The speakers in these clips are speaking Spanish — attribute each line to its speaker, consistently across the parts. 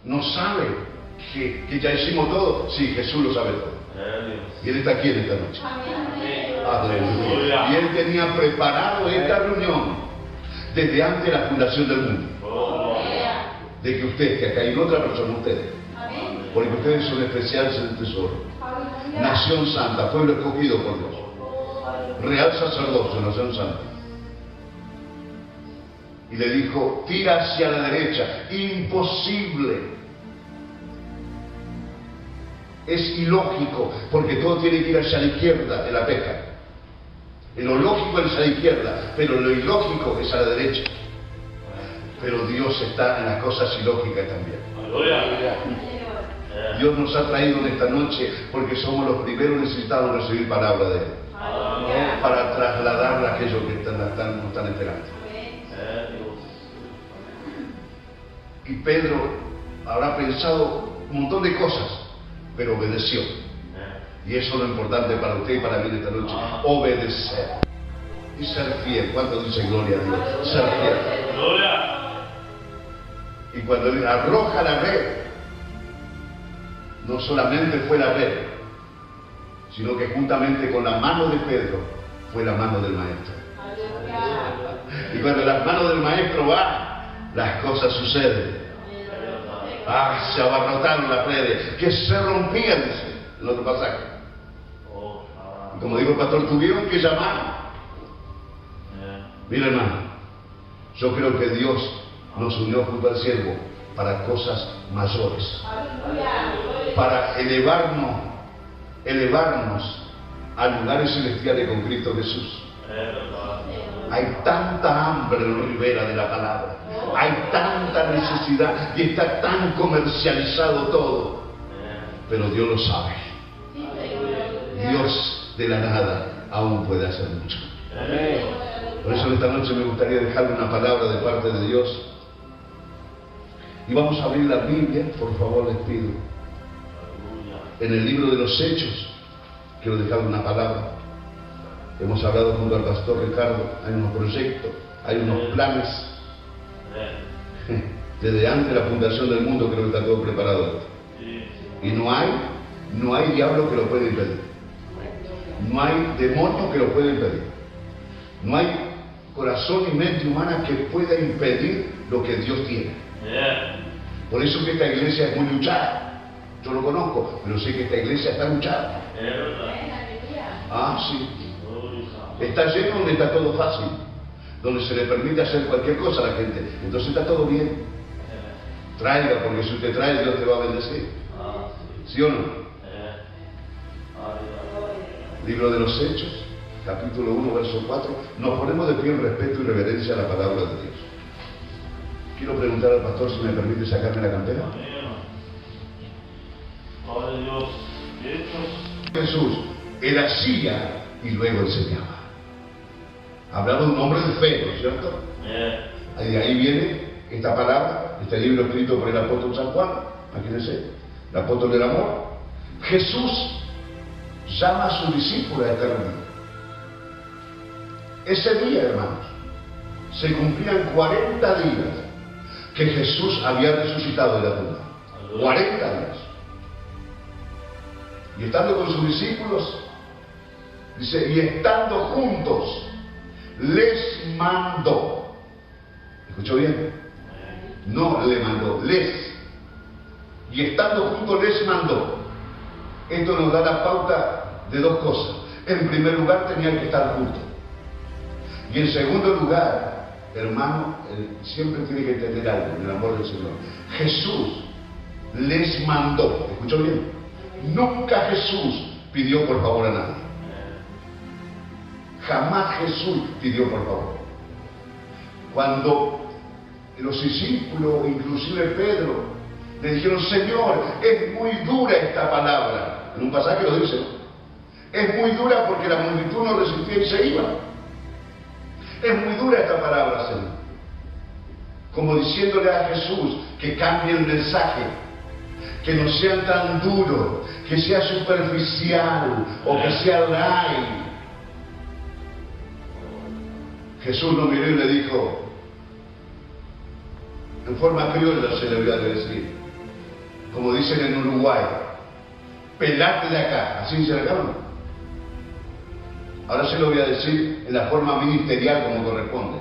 Speaker 1: no sabe que ya hicimos todo. Sí, Jesús lo sabe todo. Y Él está aquí en esta noche. Aleluya. Y Él tenía preparado esta reunión desde antes de la fundación del mundo. De que ustedes, que acá hay otra persona, ustedes, porque ustedes son especiales en el tesoro. Nación santa, pueblo escogido por Dios. Real sacerdocio, nación santa. Y le dijo, tira hacia la derecha. Imposible. Es ilógico, porque todo tiene que ir hacia la izquierda de la pesca. Lo lógico es a la izquierda, pero lo ilógico es a la derecha. Pero Dios está en las cosas ilógicas también. Dios nos ha traído en esta noche porque somos los primeros necesitados de recibir palabra de Él. Para trasladarla a aquellos que nos están esperando. Y Pedro habrá pensado un montón de cosas, pero obedeció. Y eso es lo importante para usted y para mí esta noche. Obedecer. Y ser fiel. ¿Cuánto dice gloria a Dios? Ser fiel. Y cuando Él arroja la red, no solamente fue la red, sino que juntamente con la mano de Pedro fue la mano del maestro. Y cuando las manos del maestro van, las cosas suceden. Se abarrotaron las redes, que se rompían, dice el otro pasaje. Y como dijo el pastor, tuvieron que llamar. Mira, hermano, yo creo que Dios nos unió junto al siervo para cosas mayores, para elevarnos a lugares celestiales con Cristo Jesús. Hay tanta hambre en la ribera de la palabra, hay tanta necesidad y está tan comercializado todo, pero Dios lo sabe. Dios de la nada aún puede hacer mucho. Por eso esta noche me gustaría dejarle una palabra de parte de Dios. Y vamos a abrir la Biblia, por favor, les pido. En el libro de los Hechos, quiero dejarle una palabra. Hemos hablado junto al pastor Ricardo, hay unos proyectos, hay unos planes. Desde antes de la fundación del mundo creo que está todo preparado. Y no hay diablo que lo pueda impedir. No hay demonio que lo pueda impedir. No hay corazón y mente humana que pueda impedir lo que Dios tiene. Por eso que esta iglesia es muy luchada. Yo lo conozco, pero sé que esta iglesia está luchada. Sí. Está lleno donde está todo fácil, donde se le permite hacer cualquier cosa a la gente. Entonces está todo bien. Traiga, porque si usted trae, Dios te va a bendecir. ¿Sí o no? Libro de los Hechos, capítulo 1, verso 4. Nos ponemos de pie en respeto y reverencia a la palabra de Dios. Quiero preguntar al pastor si me permite sacarme la campera. Jesús, Él hacía y luego enseñaba. Hablaba de un hombre de fe, ¿no es cierto? De ahí viene esta palabra, este libro escrito por el apóstol San Juan, imagínense, el apóstol del amor. Jesús llama a sus discípulos a esta reunión. Ese día, hermanos, se cumplían 40 días que Jesús había resucitado de la tumba. 40 días. Y estando con sus discípulos, dice, y estando juntos, les mandó. ¿Escuchó bien? No le mandó, les. Y estando juntos les mandó. Esto nos da la pauta de dos cosas. En primer lugar, tenían que estar juntos. Y en segundo lugar, hermano, siempre tiene que entender algo en el amor del Señor. Jesús les mandó. ¿Escuchó bien? Nunca Jesús pidió por favor a nadie. Jamás Jesús pidió por favor. Cuando los discípulos, inclusive Pedro, le dijeron, Señor, es muy dura esta palabra. En un pasaje lo dice. Es muy dura porque la multitud no resistía y se iba. Es muy dura esta palabra, Señor. Como diciéndole a Jesús que cambie el mensaje, que no sea tan duro, que sea superficial o que sea light. Jesús lo miró y le dijo, En forma criolla se le voy a decir. Como dicen en Uruguay, pelate de acá. ¿Así dice acá, no? Ahora se lo voy a decir en la forma ministerial como corresponde.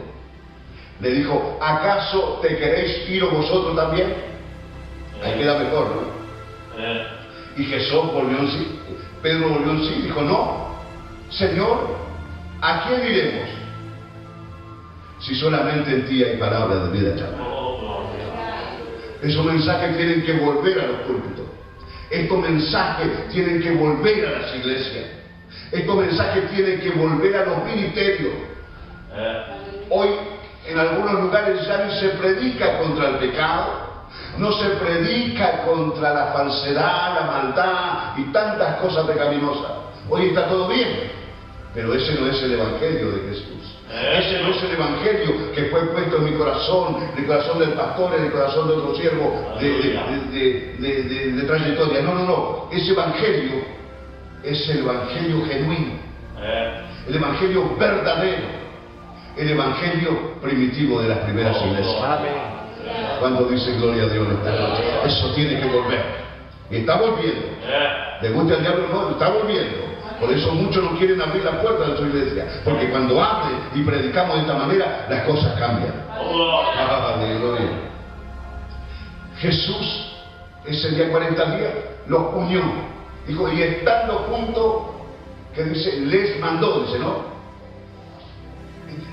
Speaker 1: Le dijo, ¿acaso te queréis ir vosotros también? Ahí queda mejor, ¿no? Y Jesús volvió en sí. Pedro volvió en sí y dijo, no, Señor, ¿a quién iremos? Si solamente en ti hay palabras de vida eterna. Esos mensajes tienen que volver a los púlpitos. Estos mensajes tienen que volver a las iglesias. Estos mensajes tienen que volver a los ministerios. Hoy en algunos lugares ya no se predica contra el pecado, no se predica contra la falsedad, la maldad y tantas cosas pecaminosas. Hoy está todo bien, pero ese no es el evangelio de Jesús. Ese no es el evangelio que fue puesto en mi corazón, en el corazón del pastor, en el corazón de otro siervo de trayectoria. No. Ese evangelio es el evangelio genuino, el evangelio verdadero, el evangelio primitivo de las primeras iglesias. Cuando dice gloria a Dios esta noche, eso tiene que volver. Y está volviendo. Le gusta al diablo, no, está volviendo. Por eso muchos no quieren abrir la puerta de su iglesia, porque cuando hable y predicamos de esta manera, las cosas cambian. Aleluya. Jesús, ese día 40 días, los unió. Dijo, y estando juntos, que dice, les mandó, dice, ¿no?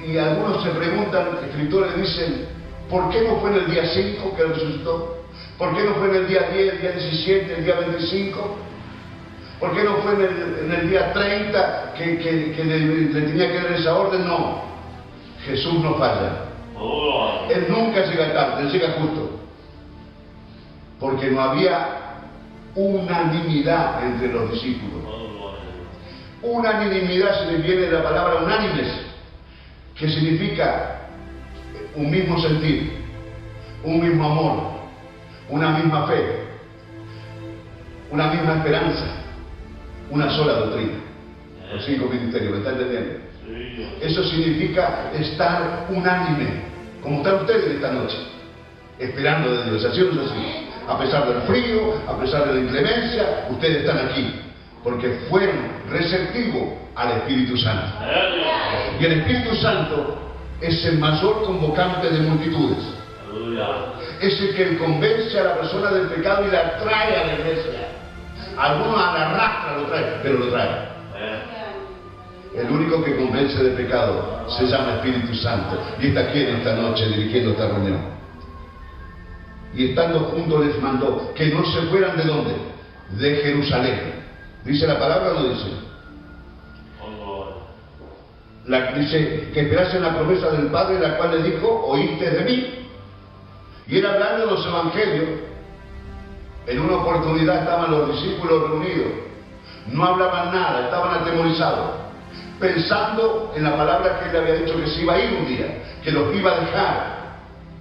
Speaker 1: Y algunos se preguntan, escritores dicen, ¿por qué no fue en el día 5 que resucitó? ¿Por qué no fue en el día 10, el día 17, el día 25? ¿Por qué no fue en el día 30 que le tenía que dar esa orden? No. Jesús no falla. Él nunca llega tarde, él llega justo. Porque no había unanimidad entre los discípulos. Unanimidad se le viene de la palabra unánimes, que significa un mismo sentir, un mismo amor, una misma fe, una misma esperanza, una sola doctrina. Los 5 ministerios, ¿me está entendiendo? Eso significa estar unánime, como están ustedes esta noche, esperando de Dios. Así o no es así. A pesar del frío, a pesar de la inclemencia, ustedes están aquí, porque fueron receptivos al Espíritu Santo. Y el Espíritu Santo es el mayor convocante de multitudes. Es el que convence a la persona del pecado y la trae a la iglesia. Algunos a la arrastra lo traen, pero lo traen. El único que convence de pecado se llama Espíritu Santo, y está aquí en esta noche dirigiendo esta reunión. Y estando juntos les mandó que no se fueran ¿de dónde? De Jerusalén. ¿Dice la palabra o no dice? Dice que esperasen la promesa del Padre, la cual le dijo, oíste de mí. Y él hablando de los evangelios, en una oportunidad estaban los discípulos reunidos, no hablaban nada, estaban atemorizados, pensando en la palabra que él había dicho que se iba a ir un día, que los iba a dejar,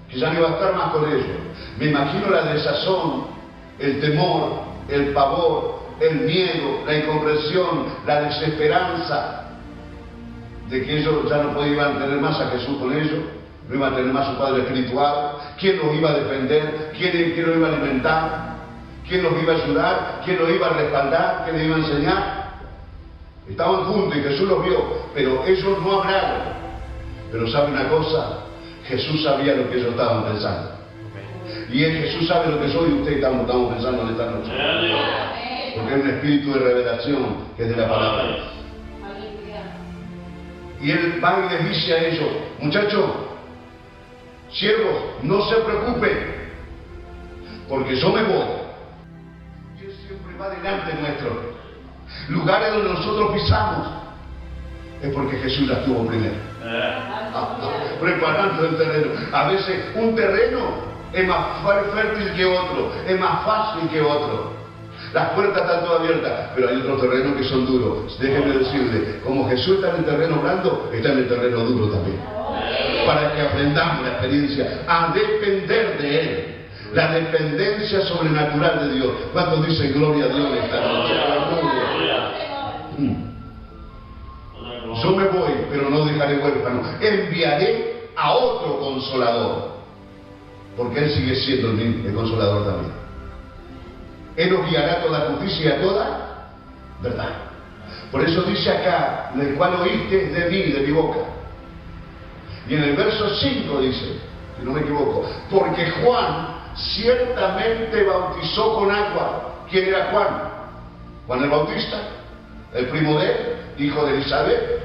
Speaker 1: que ya no iba a estar más con ellos. Me imagino la desazón, el temor, el pavor, el miedo, la incomprensión, la desesperanza de que ellos ya no podían tener más a Jesús con ellos, no iban a tener más a su Padre espiritual. ¿Quién los iba a defender? ¿Quién los iba a alimentar? ¿Quién los iba a ayudar? ¿Quién los iba a respaldar? ¿Quién les iba a enseñar? Estaban juntos y Jesús los vio, pero ellos no hablaron. Pero ¿sabe una cosa? Jesús sabía lo que ellos estaban pensando. Y Jesús sabe lo que yo y usted estamos pensando en esta noche. Porque es un espíritu de revelación que es de la palabra. Y él va y les dice a ellos, muchachos, siervos, no se preocupen, porque yo me voy. Y él siempre va delante nuestro. Lugares donde nosotros pisamos, es porque Jesús la tuvo primero. Preparando el terreno. A veces un terreno es más fértil que otro, es más fácil que otro. Las puertas están todas abiertas, pero hay otros terrenos que son duros. Déjenme decirle, como Jesús está en el terreno blando, está en el terreno duro también. Para que aprendamos la experiencia a depender de Él. La dependencia sobrenatural de Dios. ¿Cuántos dicen gloria a Dios esta noche? Yo me voy, pero no dejaré huérfano. Enviaré a otro consolador. Porque Él sigue siendo el Consolador también. Él os guiará a toda justicia y a toda verdad. Por eso dice acá, del cual oíste de mí, de mi boca. Y en el verso 5 dice, si no me equivoco, porque Juan ciertamente bautizó con agua. ¿Quién era Juan? Juan el Bautista, el primo de él, hijo de Elizabeth.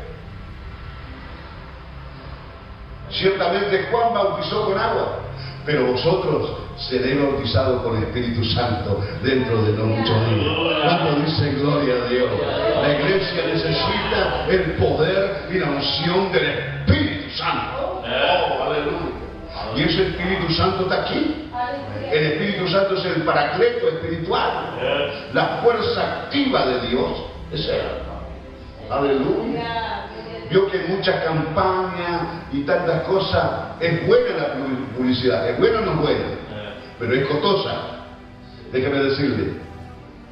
Speaker 1: Ciertamente Juan bautizó con agua, pero vosotros seréis bautizados con el Espíritu Santo dentro de no muchos días. ¿Cuánto dice gloria a Dios? La iglesia necesita el poder y la unción del Espíritu Santo. Oh, aleluya. Y ese Espíritu Santo está aquí. El Espíritu Santo es el paracleto espiritual. La fuerza activa de Dios es Él. Aleluya. Vio que muchas campañas y tantas cosas, es buena la publicidad, es buena o no es buena, pero es costosa. Déjame decirle,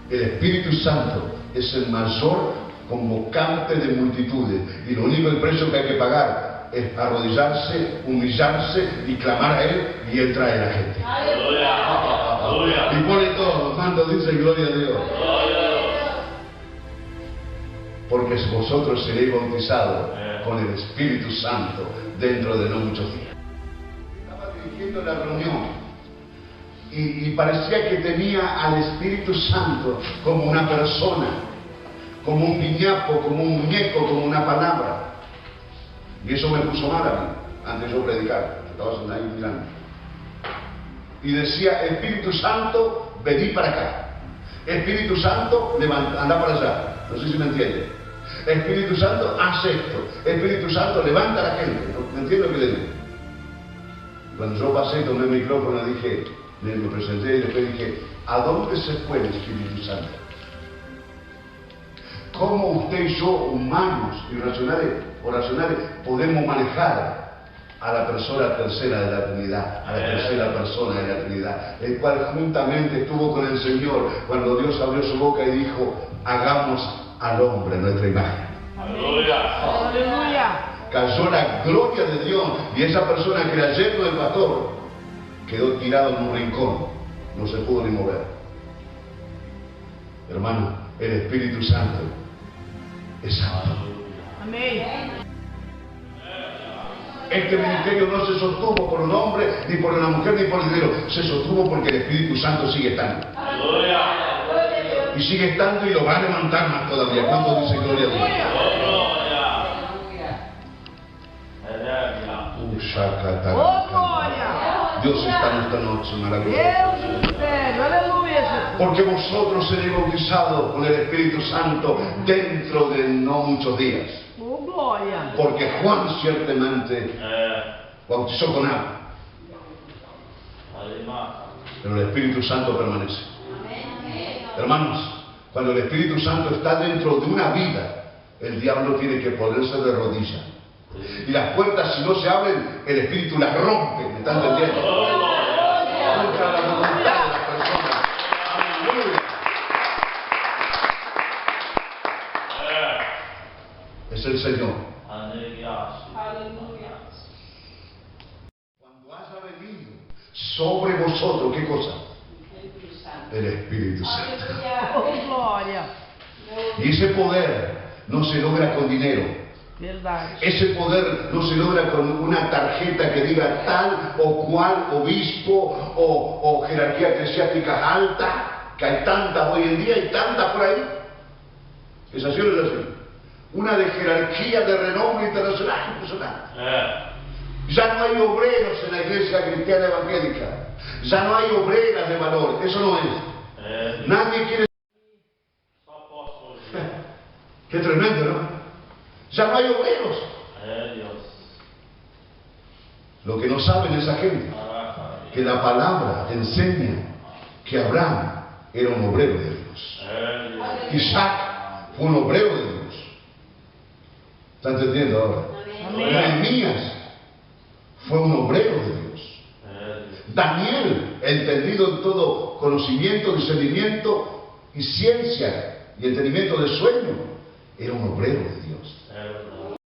Speaker 1: el Espíritu Santo es el mayor convocante de multitudes, y lo único el precio que hay que pagar es arrodillarse, humillarse y clamar a Él, y Él trae a la gente. ¡Aleluya! Y pone todo, los mandos dicen gloria a Dios. Porque vosotros seréis bautizados con el Espíritu Santo dentro de no muchos días. Estaba dirigiendo la reunión y parecía que tenía al Espíritu Santo como una persona, como un piñapo, como un muñeco, como una palabra. Y eso me puso mal a mí, antes de yo predicar. Estaba ahí mirando. Y decía, Espíritu Santo, vení para acá. Espíritu Santo, anda para allá. No sé si me entiende. Espíritu Santo, haz esto. Espíritu Santo, levanta a la gente. ¿Me entiende lo que le digo? Cuando yo pasé, tomé el micrófono y dije, me presenté y después dije, ¿a dónde se fue el Espíritu Santo? ¿Cómo usted y yo, humanos y racionales, podemos manejar a la persona tercera de la Trinidad, a la tercera persona de la Trinidad, el cual juntamente estuvo con el Señor cuando Dios abrió su boca y dijo, hagamos al hombre nuestra imagen.
Speaker 2: Aleluya. Aleluya.
Speaker 1: Cayó la gloria de Dios y esa persona que era yerno del pastor quedó tirado en un rincón, no se pudo ni mover. Hermano, el Espíritu Santo es santo.
Speaker 2: Amén.
Speaker 1: Este ministerio no se sostuvo por un hombre, ni por una mujer, ni por el dinero. Se sostuvo porque el Espíritu Santo sigue estando. Y sigue estando y lo va a levantar más todavía. ¿Cuánto dice gloria a Dios? Dios está en esta noche maravilloso. Porque vosotros seréis bautizados con el Espíritu Santo dentro de no muchos días. Porque Juan ciertamente bautizó con agua, pero el Espíritu Santo permanece. Hermanos, cuando el Espíritu Santo está dentro de una vida, el diablo tiene que ponerse de rodillas. Y las puertas, si no se abren, el Espíritu las rompe. ¿Me están entendiendo? Contra la voluntad de las personas. Aleluya. Es el Señor. Cuando haya venido sobre vosotros, ¿qué cosa? El Espíritu Santo. Y ese poder no se logra con dinero. Ese poder no se logra con una tarjeta que diga tal o cual obispo o jerarquía eclesiástica alta, que hay tantas hoy en día y tantas por ahí. ¿Es así o no es así? Una de jerarquía de renombre internacional, impresionante. Ya no hay obreros en la iglesia cristiana evangélica. Ya no hay obreras de valor. Eso no es. Nadie quiere. Qué tremendo, ¿no? Ya no hay obreros. Lo que no saben esa gente, que la palabra enseña que Abraham era un obrero de Dios. Isaac fue un obrero de Dios. ¿Está entendiendo ahora? Nehemías fue un obrero de Dios. Daniel, entendido en todo conocimiento, discernimiento y ciencia y entendimiento de sueño, era un obrero de Dios.